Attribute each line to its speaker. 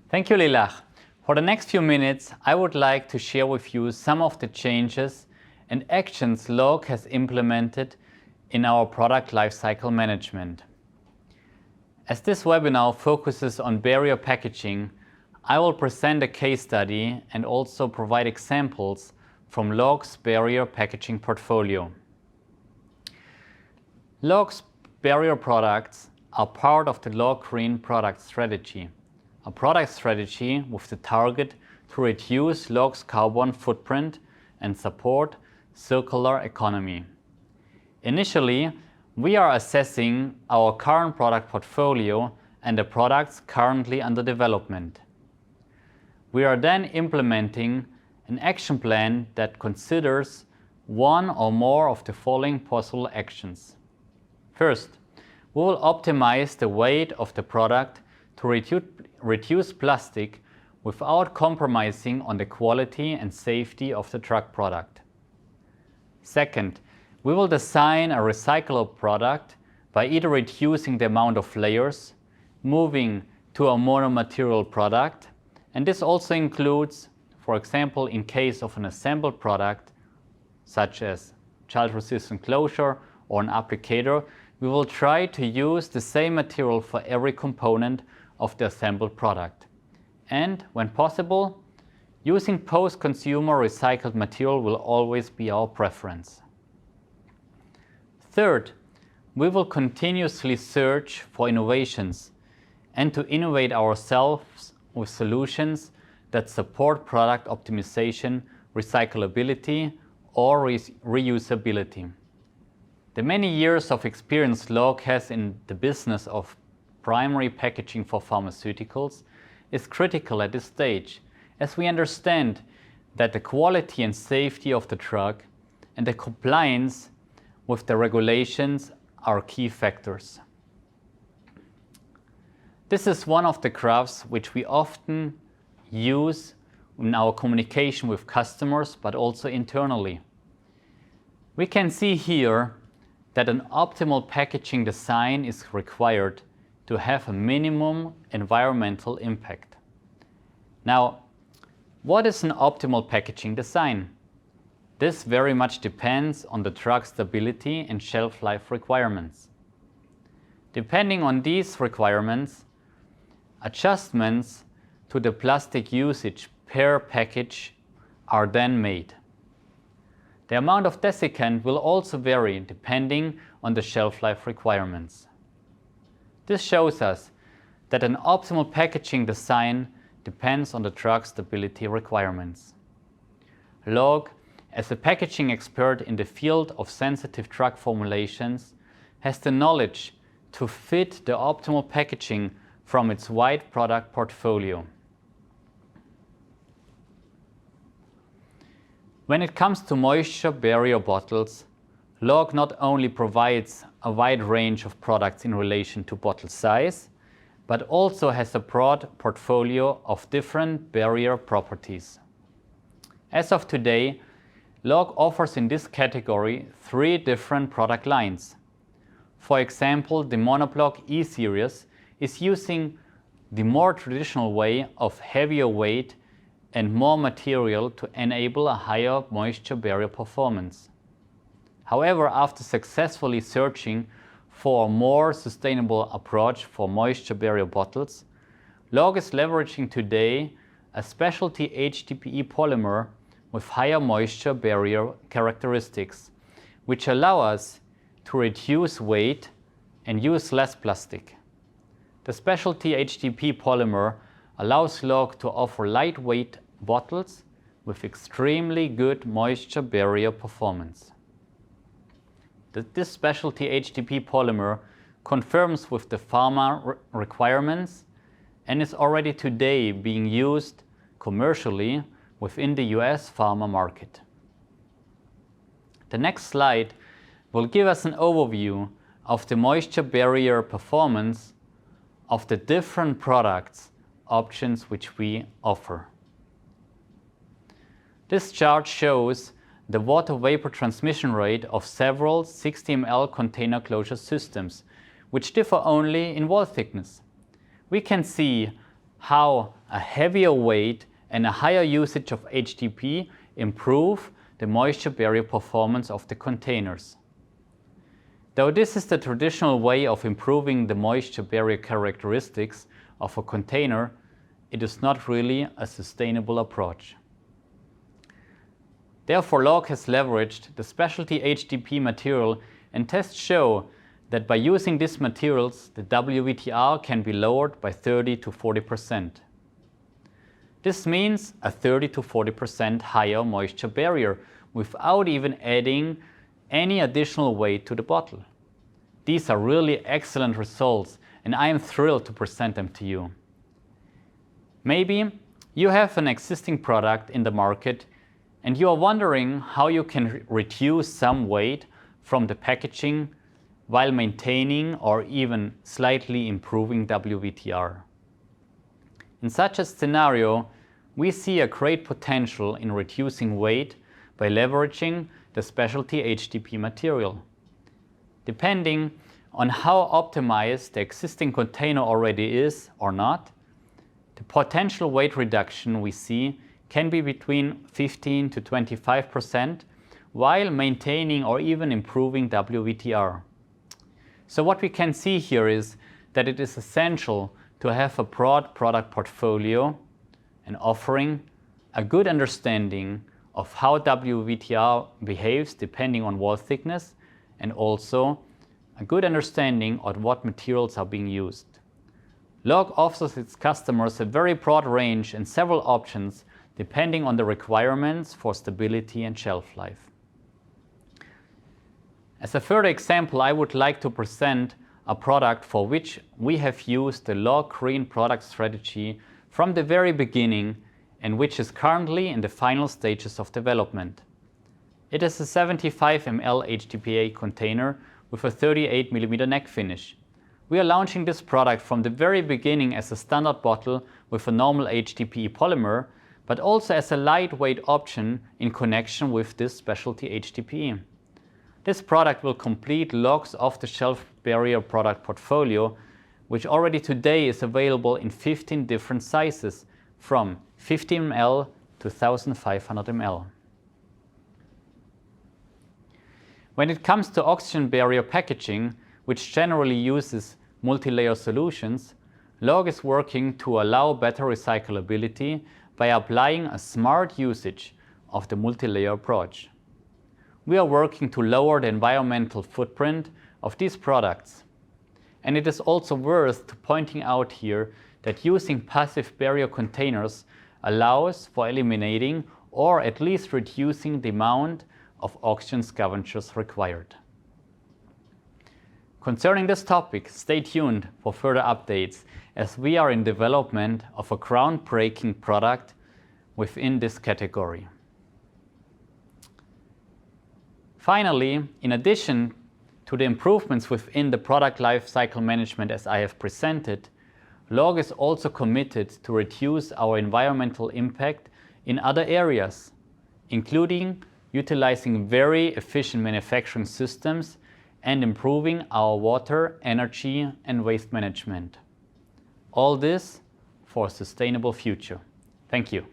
Speaker 1: Thank you, Lilach. For the next few minutes, I would like to share with you some of the changes and actions LOG has implemented in our product lifecycle management. As this webinar focuses on barrier packaging, I will present a case study and also provide examples from LOG's barrier packaging portfolio. LOG's barrier products are part of the LOGreen product strategy, a product strategy with the target to reduce LOG's carbon footprint and support circular economy. Initially, we are assessing our current product portfolio and the products currently under development. We are then implementing an action plan that considers one or more of the following possible actions. First, we will optimize the weight of the product to reduce plastic without compromising on the quality and safety of the truck product. Second, we will design a recyclable product by either reducing the amount of layers, moving to a monomaterial product, and this also includes, for example, in case of an assembled product, such as child-resistant closure or an applicator, we will try to use the same material for every component of the assembled product. And, when possible, using post-consumer recycled material will always be our preference. Third, we will continuously search for innovations and to innovate ourselves with solutions that support product optimization, recyclability, or reusability. The many years of experience LOG has in the business of primary packaging for pharmaceuticals is critical at this stage, as we understand that the quality and safety of the drug and the compliance with the regulations are key factors. This is one of the graphs which we often use in our communication with customers, but also internally. We can see here that an optimal packaging design is required to have a minimum environmental impact. Now, what is an optimal packaging design? This very much depends on the drug stability and shelf life requirements. Depending on these requirements, adjustments to the plastic usage per package are then made. The amount of desiccant will also vary depending on the shelf life requirements. This shows us that an optimal packaging design depends on the drug stability requirements. LOG, as a packaging expert in the field of sensitive drug formulations, has the knowledge to fit the optimal packaging from its wide product portfolio. When it comes to moisture barrier bottles, LOG not only provides a wide range of products in relation to bottle size, but also has a broad portfolio of different barrier properties. As of today, LOG offers in this category 3 different product lines. For example, the monoblock E-Series is using the more traditional way of heavier weight and more material to enable a higher moisture barrier performance. However, after successfully searching for a more sustainable approach for moisture barrier bottles, LOG is leveraging today a specialty HDPE polymer with higher moisture barrier characteristics, which allow us to reduce weight and use less plastic. The specialty HDPE polymer allows LOG to offer lightweight bottles with extremely good moisture barrier performance. This specialty HDPE polymer conforms with the Pharma requirements and is already today being used commercially within the US Pharma market. The next slide will give us an overview of the moisture barrier performance of the different products options which we offer. This chart shows the water vapor transmission rate of several 60 ml container closure systems, which differ only in wall thickness. We can see how a heavier weight and a higher usage of HDP improve the moisture barrier performance of the containers. Though this is the traditional way of improving the moisture barrier characteristics of a container, it is not really a sustainable approach. Therefore, LOG has leveraged the specialty HDP material, and tests show that by using these materials, the WVTR can be lowered by 30 to 40%. This means a 30 to 40% higher moisture barrier without even adding any additional weight to the bottle. These are really excellent results, and I am thrilled to present them to you. Maybe you have an existing product in the market and you are wondering how you can reduce some weight from the packaging while maintaining or even slightly improving WVTR. In such a scenario, we see a great potential in reducing weight by leveraging the specialty HDP material. Depending on how optimized the existing container already is or not, the potential weight reduction we see can be between 15 to 25% while maintaining or even improving WVTR. So what we can see here is that it is essential to have a broad product portfolio and offering a good understanding of how WVTR behaves depending on wall thickness, and also a good understanding of what materials are being used. LOG offers its customers a very broad range and several options depending on the requirements for stability and shelf life. As a further example, I would like to present a product for which we have used the LOGreen product strategy from the very beginning and which is currently in the final stages of development. It is a 75 ml HDPE container with a 38 mm neck finish. We are launching this product from the very beginning as a standard bottle with a normal HDPE polymer, but also as a lightweight option in connection with this specialty HDPE. This product will complete LOG's off-the-shelf barrier product portfolio, which already today is available in 15 different sizes, from 15 ml to 1500 ml. When it comes to oxygen barrier packaging, which generally uses multi-layer solutions, LOG is working to allow better recyclability by applying a smart usage of the multi-layer approach. We are working to lower the environmental footprint of these products. And it is also worth pointing out here that using passive barrier containers allows for eliminating or at least reducing the amount of oxygen scavengers required. Concerning this topic, stay tuned for further updates as we are in development of a groundbreaking product within this category. Finally, in addition to the improvements within the product lifecycle management as I have presented, LOG is also committed to reduce our environmental impact in other areas, including utilizing very efficient manufacturing systems and improving our water, energy, and waste management. All this for a sustainable future. Thank you.